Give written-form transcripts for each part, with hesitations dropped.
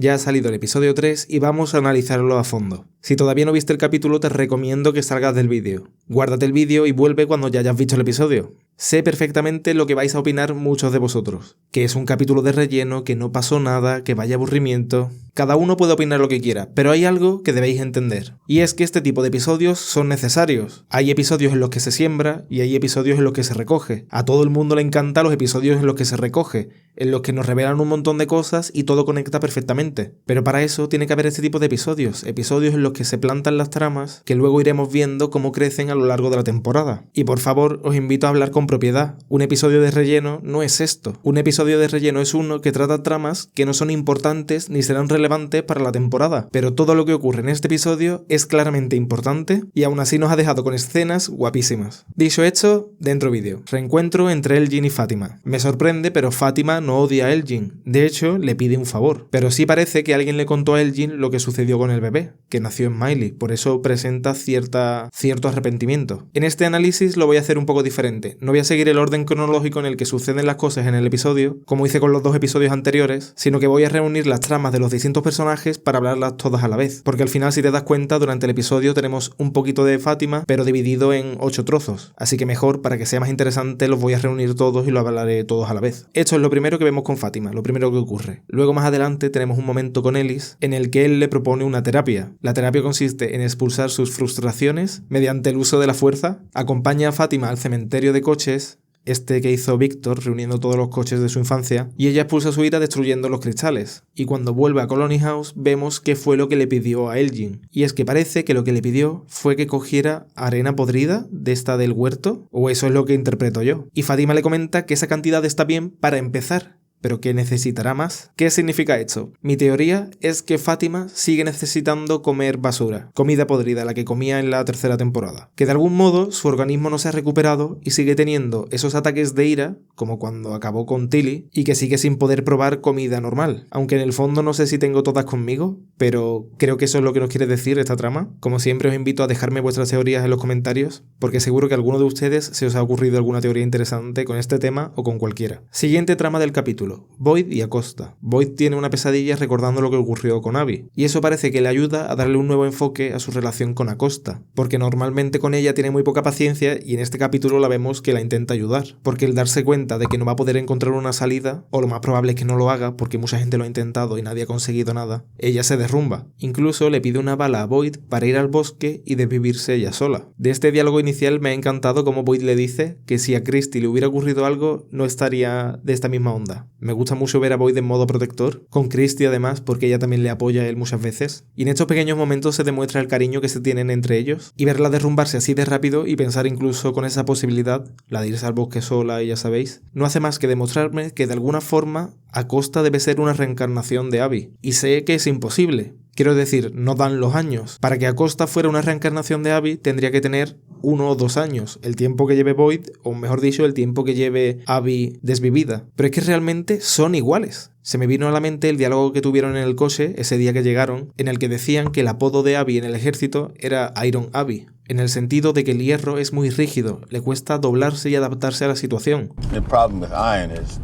Ya ha salido el episodio 3 y vamos a analizarlo a fondo. Si todavía no viste el capítulo, te recomiendo que salgas del vídeo. Guárdate el vídeo y vuelve cuando ya hayas visto el episodio. Sé perfectamente lo que vais a opinar muchos de vosotros, que es un capítulo de relleno, que no pasó nada, que vaya aburrimiento. Cada uno puede opinar lo que quiera, pero hay algo que debéis entender, y es que este tipo de episodios son necesarios. Hay episodios en los que se siembra y hay episodios en los que se recoge. A todo el mundo le encantan los episodios en los que se recoge, en los que nos revelan un montón de cosas y todo conecta perfectamente. Pero para eso tiene que haber este tipo de episodios en los que se plantan las tramas, que luego iremos viendo cómo crecen a lo largo de la temporada. Y por favor, os invito a hablar con propiedad. Un episodio de relleno no es esto. Un episodio de relleno es uno que trata tramas que no son importantes ni serán relevantes para la temporada, pero todo lo que ocurre en este episodio es claramente importante y aún así nos ha dejado con escenas guapísimas. Dicho esto, dentro vídeo. Reencuentro entre Elgin y Fátima. Me sorprende, pero Fátima no odia a Elgin. De hecho, le pide un favor. Pero sí parece que alguien le contó a Elgin lo que sucedió con el bebé, que nació en Miley. Por eso presenta cierto arrepentimiento. En este análisis lo voy a hacer un poco diferente. No voy a seguir el orden cronológico en el que suceden las cosas en el episodio, como hice con los 2 episodios anteriores, sino que voy a reunir las tramas de los distintos personajes para hablarlas todas a la vez. Porque al final, si te das cuenta, durante el episodio tenemos un poquito de Fátima, pero dividido en 8 trozos. Así que mejor, para que sea más interesante, los voy a reunir todos y los hablaré todos a la vez. Esto es lo primero que vemos con Fátima, lo primero que ocurre. Luego más adelante tenemos un momento con Ellis en el que él le propone una terapia. La terapia consiste en expulsar sus frustraciones mediante el uso de la fuerza. Acompaña a Fátima al cementerio de coches, que hizo Víctor, reuniendo todos los coches de su infancia, y ella expulsa su ira destruyendo los cristales. Y cuando vuelve a Colony House vemos qué fue lo que le pidió a Elgin. Y es que parece que lo que le pidió fue que cogiera arena podrida de esta del huerto, o eso es lo que interpreto yo. Y Fátima le comenta que esa cantidad está bien para empezar, pero que necesitará más. ¿Qué significa esto? Mi teoría es que Fátima sigue necesitando comer basura, comida podrida, la que comía en la 3ª temporada. Que de algún modo su organismo no se ha recuperado y sigue teniendo esos ataques de ira, como cuando acabó con Tilly, y que sigue sin poder probar comida normal. Aunque en el fondo no sé si tengo todas conmigo, pero creo que eso es lo que nos quiere decir esta trama. Como siempre os invito a dejarme vuestras teorías en los comentarios, porque seguro que a alguno de ustedes se os ha ocurrido alguna teoría interesante con este tema o con cualquiera. Siguiente trama del capítulo. Boyd y Acosta. Boyd tiene una pesadilla recordando lo que ocurrió con Abby, y eso parece que le ayuda a darle un nuevo enfoque a su relación con Acosta, porque normalmente con ella tiene muy poca paciencia y en este capítulo la vemos que la intenta ayudar, porque el darse cuenta de que no va a poder encontrar una salida, o lo más probable es que no lo haga porque mucha gente lo ha intentado y nadie ha conseguido nada, ella se derrumba. Incluso le pide una bala a Boyd para ir al bosque y desvivirse ella sola. De este diálogo inicial me ha encantado como Boyd le dice que si a Christy le hubiera ocurrido algo no estaría de esta misma onda. Me gusta mucho ver a Boyd en modo protector, con Christy además, porque ella también le apoya a él muchas veces. Y en estos pequeños momentos se demuestra el cariño que se tienen entre ellos, y verla derrumbarse así de rápido y pensar incluso con esa posibilidad, la de irse al bosque sola y ya sabéis, no hace más que demostrarme que de alguna forma Acosta debe ser una reencarnación de Abby. Y sé que es imposible. Quiero decir, no dan los años. Para que Acosta fuera una reencarnación de Abby tendría que tener 1 o 2 años, el tiempo que lleve Boyd, o mejor dicho, el tiempo que lleve Abby desvivida. Pero es que realmente son iguales. Se me vino a la mente el diálogo que tuvieron en el coche ese día que llegaron, en el que decían que el apodo de Abby en el ejército era Iron Abby, en el sentido de que el hierro es muy rígido, le cuesta doblarse y adaptarse a la situación. The problem with iron is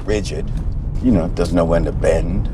rigid. You know, it doesn't know when to bend.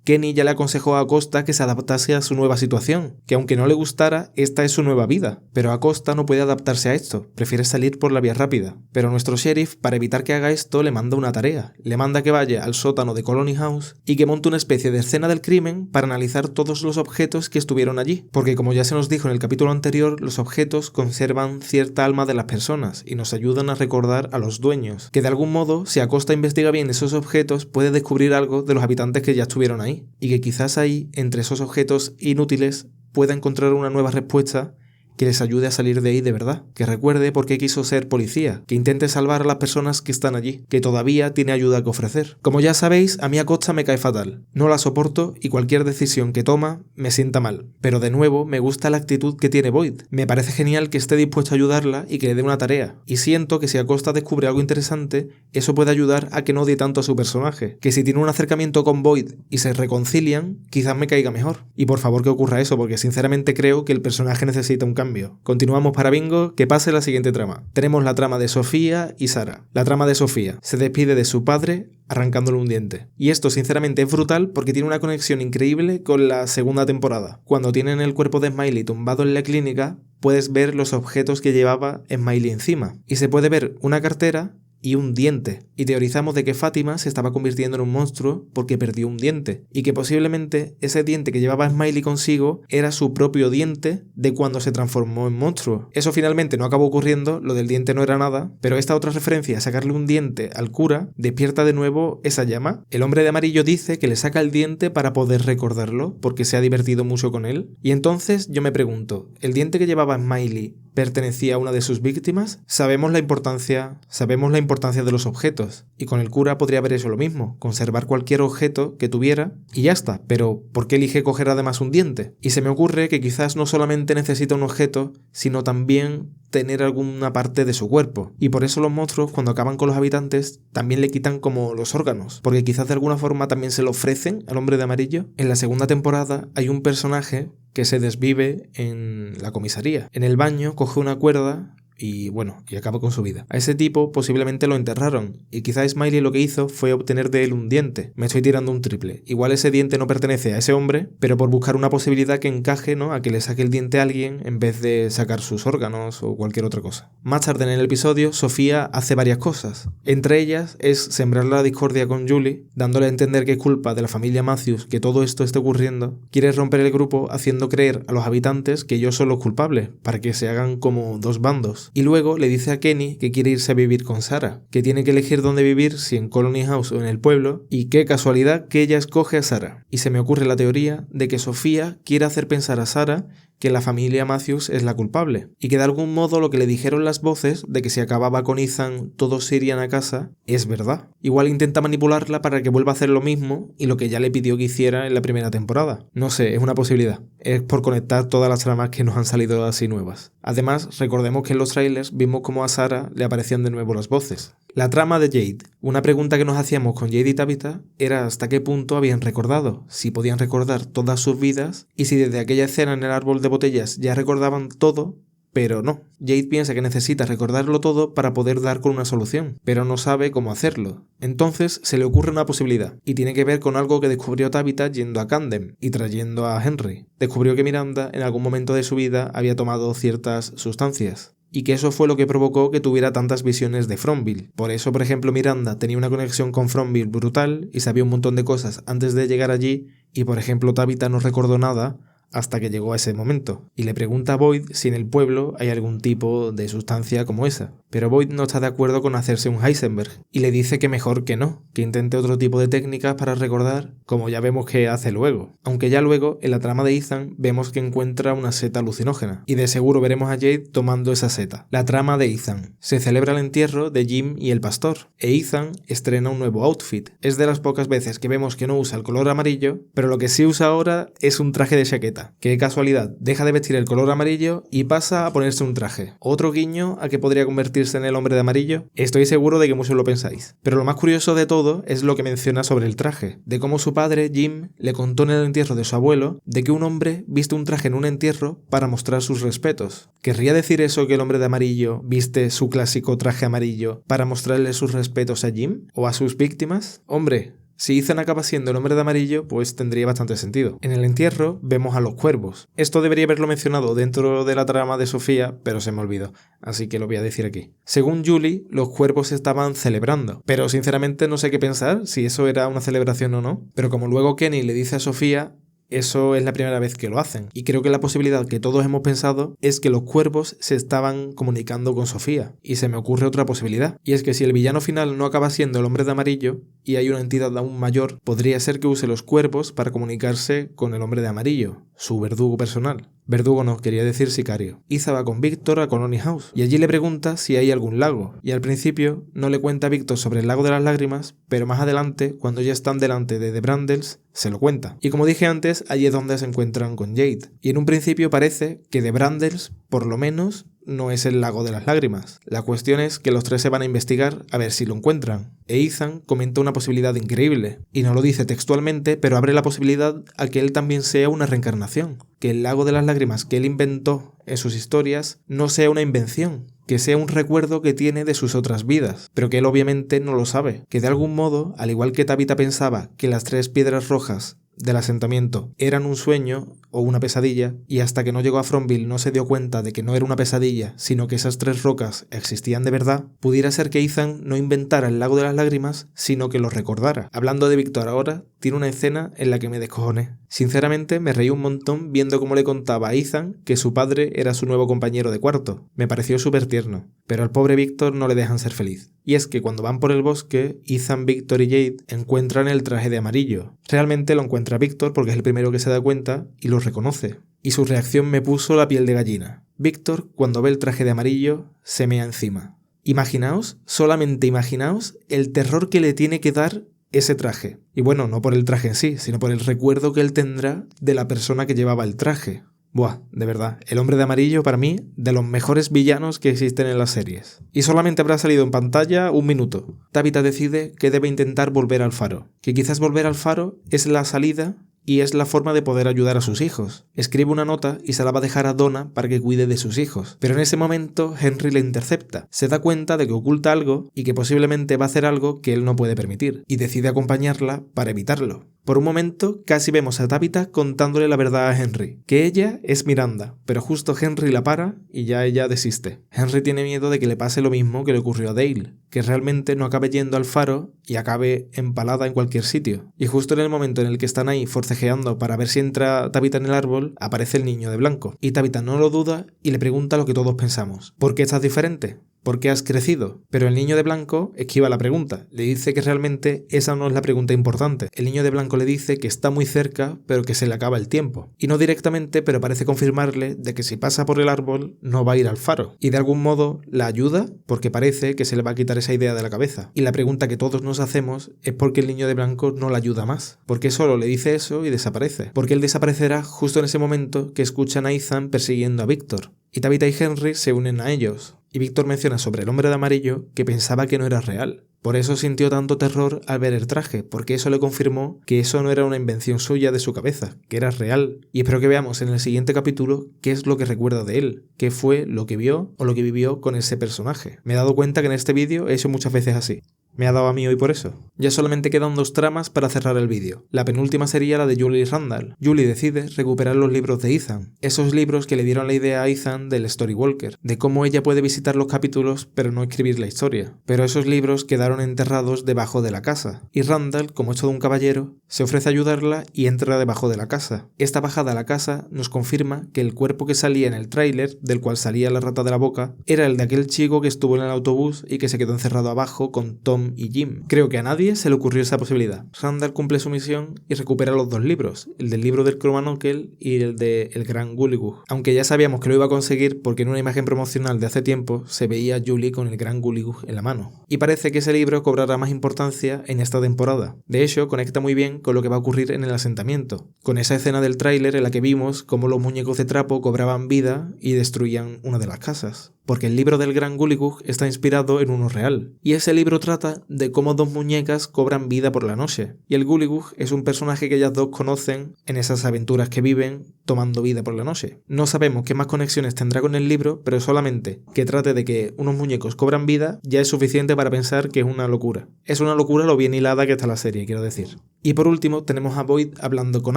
Kenny ya le aconsejó a Acosta que se adaptase a su nueva situación, que aunque no le gustara, esta es su nueva vida. Pero Acosta no puede adaptarse a esto, prefiere salir por la vía rápida. Pero nuestro sheriff, para evitar que haga esto, le manda una tarea. Le manda que vaya al sótano de Colony House y que monte una especie de escena del crimen para analizar todos los objetos que estuvieron allí. Porque como ya se nos dijo en el capítulo anterior, los objetos conservan cierta alma de las personas y nos ayudan a recordar a los dueños. Que de algún modo, si Acosta investiga bien esos objetos, puede descubrir algo de los habitantes que ya estuvieron ahí. Y que quizás ahí, entre esos objetos inútiles, pueda encontrar una nueva respuesta que les ayude a salir de ahí de verdad, que recuerde por qué quiso ser policía, que intente salvar a las personas que están allí, que todavía tiene ayuda que ofrecer. Como ya sabéis, a mí Acosta me cae fatal, no la soporto y cualquier decisión que toma me sienta mal, pero de nuevo me gusta la actitud que tiene Boyd, me parece genial que esté dispuesto a ayudarla y que le dé una tarea, y siento que si Acosta descubre algo interesante, eso puede ayudar a que no odie tanto a su personaje, que si tiene un acercamiento con Boyd y se reconcilian, quizás me caiga mejor, y por favor que ocurra eso, porque sinceramente creo que el personaje necesita un cambio. cambio. Continuamos para bingo, que pase la siguiente trama. Tenemos la trama de Sofía y Sarah. La trama de Sofía: se despide de su padre arrancándole un diente. Y esto sinceramente es brutal porque tiene una conexión increíble con la segunda temporada. Cuando tienen el cuerpo de Smiley tumbado en la clínica, puedes ver los objetos que llevaba Smiley encima. Y se puede ver una cartera y un diente, y teorizamos de que Fátima se estaba convirtiendo en un monstruo porque perdió un diente, y que posiblemente ese diente que llevaba Smiley consigo era su propio diente de cuando se transformó en monstruo. Eso finalmente no acabó ocurriendo, lo del diente no era nada, pero esta otra referencia a sacarle un diente al cura despierta de nuevo esa llama. El hombre de amarillo dice que le saca el diente para poder recordarlo, porque se ha divertido mucho con él, y entonces yo me pregunto, ¿el diente que llevaba Smiley pertenecía a una de sus víctimas? Sabemos la importancia de los objetos, y con el cura podría haber hecho lo mismo, conservar cualquier objeto que tuviera y ya está, pero ¿por qué elige coger además un diente? Y se me ocurre que quizás no solamente necesita un objeto, sino también tener alguna parte de su cuerpo, y por eso los monstruos cuando acaban con los habitantes también le quitan como los órganos, porque quizás de alguna forma también se lo ofrecen al hombre de amarillo. En la segunda temporada hay un personaje que se desvive en la comisaría. En el baño coge una cuerda y acaba con su vida. A ese tipo posiblemente lo enterraron, y quizá Smiley lo que hizo fue obtener de él un diente. Me estoy tirando un triple. Igual ese diente no pertenece a ese hombre, pero por buscar una posibilidad que encaje, ¿no?, a que le saque el diente a alguien en vez de sacar sus órganos o cualquier otra cosa. Más tarde en el episodio, Sofía hace varias cosas. Entre ellas es sembrar la discordia con Julie, dándole a entender que es culpa de la familia Matthews que todo esto esté ocurriendo. Quiere romper el grupo haciendo creer a los habitantes que ellos son los culpables, para que se hagan como dos bandos. Y luego le dice a Kenny que quiere irse a vivir con Sarah, que tiene que elegir dónde vivir, si en Colony House o en el pueblo, y qué casualidad que ella escoge a Sarah. Y se me ocurre la teoría de que Sofía quiere hacer pensar a Sarah que la familia Matthews es la culpable, y que de algún modo lo que le dijeron las voces de que si acababa con Ethan todos se irían a casa es verdad. Igual intenta manipularla para que vuelva a hacer lo mismo y lo que ya le pidió que hiciera en la primera temporada. No sé, es una posibilidad. Es por conectar todas las tramas que nos han salido así nuevas. Además, recordemos que en los trailers vimos cómo a Sarah le aparecían de nuevo las voces. La trama de Jade. Una pregunta que nos hacíamos con Jade y Tabitha era hasta qué punto habían recordado, si podían recordar todas sus vidas y si desde aquella escena en el árbol de botellas ya recordaban todo, pero no. Jade piensa que necesita recordarlo todo para poder dar con una solución, pero no sabe cómo hacerlo. Entonces se le ocurre una posibilidad, y tiene que ver con algo que descubrió Tabitha yendo a Camden y trayendo a Henry. Descubrió que Miranda en algún momento de su vida había tomado ciertas sustancias, y que eso fue lo que provocó que tuviera tantas visiones de Fromville. Por eso, por ejemplo, Miranda tenía una conexión con Fromville brutal y sabía un montón de cosas antes de llegar allí, y por ejemplo Tabitha no recordó nada hasta que llegó a ese momento, y le pregunta a Boyd si en el pueblo hay algún tipo de sustancia como esa. Pero Boyd no está de acuerdo con hacerse un Heisenberg, y le dice que mejor que no, que intente otro tipo de técnicas para recordar, como ya vemos que hace luego. Aunque ya luego, en la trama de Ethan, vemos que encuentra una seta alucinógena, y de seguro veremos a Jade tomando esa seta. La trama de Ethan. Se celebra el entierro de Jim y el pastor, e Ethan estrena un nuevo outfit. Es de las pocas veces que vemos que no usa el color amarillo, pero lo que sí usa ahora es un traje de chaqueta. Qué casualidad, deja de vestir el color amarillo y pasa a ponerse un traje. Otro guiño a que podría convertirse en el hombre de amarillo. Estoy seguro de que muchos lo pensáis. Pero lo más curioso de todo es lo que menciona sobre el traje, de cómo su padre, Jim, le contó en el entierro de su abuelo de que un hombre viste un traje en un entierro para mostrar sus respetos. ¿Querría decir eso que el hombre de amarillo viste su clásico traje amarillo para mostrarle sus respetos a Jim o a sus víctimas? Hombre, si Ethan acaba siendo el hombre de amarillo, pues tendría bastante sentido. En el entierro vemos a los cuervos. Esto debería haberlo mencionado dentro de la trama de Sofía, pero se me olvidó, así que lo voy a decir aquí. Según Julie, los cuervos estaban celebrando, pero sinceramente no sé qué pensar, si eso era una celebración o no. Pero como luego Kenny le dice a Sofía, eso es la primera vez que lo hacen, y creo que la posibilidad que todos hemos pensado es que los cuervos se estaban comunicando con Sofía, y se me ocurre otra posibilidad, y es que si el villano final no acaba siendo el hombre de amarillo, y hay una entidad aún mayor, podría ser que use los cuervos para comunicarse con el hombre de amarillo, su verdugo personal. Verdugo no, quería decir sicario. Ethan va con Víctor a Colony House, y allí le pregunta si hay algún lago, y al principio no le cuenta a Víctor sobre el lago de las lágrimas, pero más adelante, cuando ya están delante de The Brandles, se lo cuenta. Y como dije antes, allí es donde se encuentran con Jade. Y en un principio parece que The Brambles, por lo menos, no es el lago de las lágrimas. La cuestión es que los tres se van a investigar a ver si lo encuentran. E Ethan comenta una posibilidad increíble. Y no lo dice textualmente, pero abre la posibilidad a que él también sea una reencarnación. Que el lago de las lágrimas que él inventó en sus historias no sea una invención, que sea un recuerdo que tiene de sus otras vidas, pero que él obviamente no lo sabe, que de algún modo, al igual que Tabitha pensaba que las 3 piedras rojas del asentamiento eran un sueño o una pesadilla, y hasta que no llegó a Fromville no se dio cuenta de que no era una pesadilla, sino que esas 3 rocas existían de verdad, pudiera ser que Ethan no inventara el lago de las lágrimas, sino que lo recordara. Hablando de Víctor ahora, tiene una escena en la que me descojoné. Sinceramente me reí un montón viendo cómo le contaba a Ethan que su padre era su nuevo compañero de cuarto. Me pareció súper tierno, pero al pobre Víctor no le dejan ser feliz. Y es que cuando van por el bosque, Ethan, Víctor y Jade encuentran el traje de amarillo. Realmente lo encuentra Víctor porque es el primero que se da cuenta y lo reconoce. Y su reacción me puso la piel de gallina. Víctor, cuando ve el traje de amarillo, se mea encima. Imaginaos, solamente imaginaos, el terror que le tiene que dar ese traje. Y bueno, no por el traje en sí, sino por el recuerdo que él tendrá de la persona que llevaba el traje. Buah, de verdad, el hombre de amarillo para mí, de los mejores villanos que existen en las series. Y solamente habrá salido en pantalla 1 minuto. Tabitha decide que debe intentar volver al faro. Que quizás volver al faro es la salida y es la forma de poder ayudar a sus hijos. Escribe una nota y se la va a dejar a Donna para que cuide de sus hijos. Pero en ese momento Henry le intercepta. Se da cuenta de que oculta algo y que posiblemente va a hacer algo que él no puede permitir. Y decide acompañarla para evitarlo. Por un momento casi vemos a Tabitha contándole la verdad a Henry. Que ella es Miranda. Pero justo Henry la para y ya ella desiste. Henry tiene miedo de que le pase lo mismo que le ocurrió a Dale. Que realmente no acabe yendo al faro y acabe empalada en cualquier sitio. Y justo en el momento en el que están ahí forcejeando para ver si entra Tabitha en el árbol, aparece el niño de blanco. Y Tabitha no lo duda y le pregunta lo que todos pensamos. ¿Por qué estás diferente? ¿Por qué has crecido? Pero el niño de blanco esquiva la pregunta. Le dice que realmente esa no es la pregunta importante. El niño de blanco le dice que está muy cerca, pero que se le acaba el tiempo. Y no directamente, pero parece confirmarle de que si pasa por el árbol no va a ir al faro. Y de algún modo la ayuda porque parece que se le va a quitar esa idea de la cabeza. Y la pregunta que todos nos hacemos es por qué el niño de blanco no la ayuda más. ¿Por qué solo le dice eso y desaparece? Porque él desaparecerá justo en ese momento que escuchan a Ethan persiguiendo a Víctor. Y Tabitha y Henry se unen a ellos. Y Víctor menciona sobre el hombre de amarillo que pensaba que no era real. Por eso sintió tanto terror al ver el traje, porque eso le confirmó que eso no era una invención suya de su cabeza, que era real. Y espero que veamos en el siguiente capítulo qué es lo que recuerda de él, qué fue lo que vio o lo que vivió con ese personaje. Me he dado cuenta que en este vídeo he hecho muchas veces así. Me ha dado a mí hoy por eso. Ya solamente quedan 2 tramas para cerrar el vídeo. La penúltima sería la de Julie y Randall. Julie decide recuperar los libros de Ethan. Esos libros que le dieron la idea a Ethan del Storywalker, de cómo ella puede visitar los capítulos pero no escribir la historia. Pero esos libros quedaron enterrados debajo de la casa. Y Randall, como es todo un caballero, se ofrece a ayudarla y entra debajo de la casa. Esta bajada a la casa nos confirma que el cuerpo que salía en el tráiler, del cual salía la rata de la boca, era el de aquel chico que estuvo en el autobús y que se quedó encerrado abajo con Tom y Jim. Creo que a nadie se le ocurrió esa posibilidad. Randall cumple su misión y recupera los 2 libros, el del libro del Cromanonkel y el de El Gran Guligug. Aunque ya sabíamos que lo iba a conseguir porque en una imagen promocional de hace tiempo se veía a Julie con el Gran Guligug en la mano. Y parece que ese libro cobrará más importancia en esta temporada. De hecho, conecta muy bien con lo que va a ocurrir en el asentamiento, con esa escena del tráiler en la que vimos cómo los muñecos de trapo cobraban vida y destruían una de las casas. Porque el libro del Gran Guligug está inspirado en uno real. Y ese libro trata de cómo 2 muñecas cobran vida por la noche. Y el Guligug es un personaje que ellas 2 conocen en esas aventuras que viven tomando vida por la noche. No sabemos qué más conexiones tendrá con el libro, pero solamente que trate de que unos muñecos cobran vida ya es suficiente para pensar que es una locura. Es una locura lo bien hilada que está la serie, quiero decir. Y por último tenemos a Boyd hablando con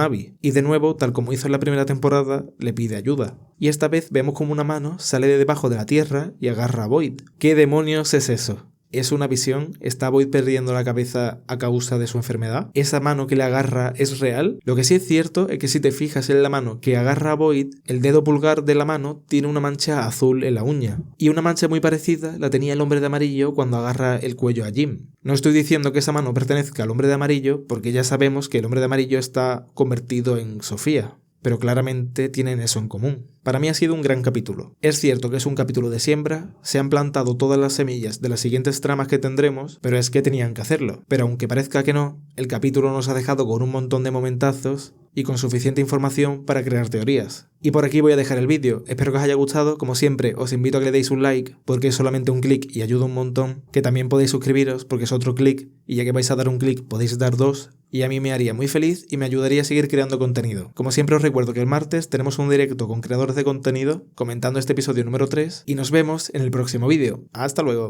Abby. Y de nuevo, tal como hizo en la primera temporada, le pide ayuda. Y esta vez vemos como una mano sale de debajo de la tierra y agarra a Boyd. ¿Qué demonios es eso? ¿Es una visión? ¿Está Boyd perdiendo la cabeza a causa de su enfermedad? ¿Esa mano que le agarra es real? Lo que sí es cierto es que si te fijas en la mano que agarra a Boyd, el dedo pulgar de la mano tiene una mancha azul en la uña. Y una mancha muy parecida la tenía el hombre de amarillo cuando agarra el cuello a Jim. No estoy diciendo que esa mano pertenezca al hombre de amarillo, porque ya sabemos que el hombre de amarillo está convertido en Sofía. pero claramente tienen eso en común. Para mí ha sido un gran capítulo. Es cierto que es un capítulo de siembra, se han plantado todas las semillas de las siguientes tramas que tendremos, pero es que tenían que hacerlo. Pero aunque parezca que no, el capítulo nos ha dejado con un montón de momentazos y con suficiente información para crear teorías. Y por aquí voy a dejar el vídeo, espero que os haya gustado, como siempre os invito a que le deis un like porque es solamente un clic y ayuda un montón, que también podéis suscribiros porque es otro clic y ya que vais a dar un clic podéis dar dos y a mí me haría muy feliz y me ayudaría a seguir creando contenido. Como siempre os recuerdo que el martes tenemos un directo con creadores de contenido comentando este episodio número 3 y nos vemos en el próximo vídeo. ¡Hasta luego!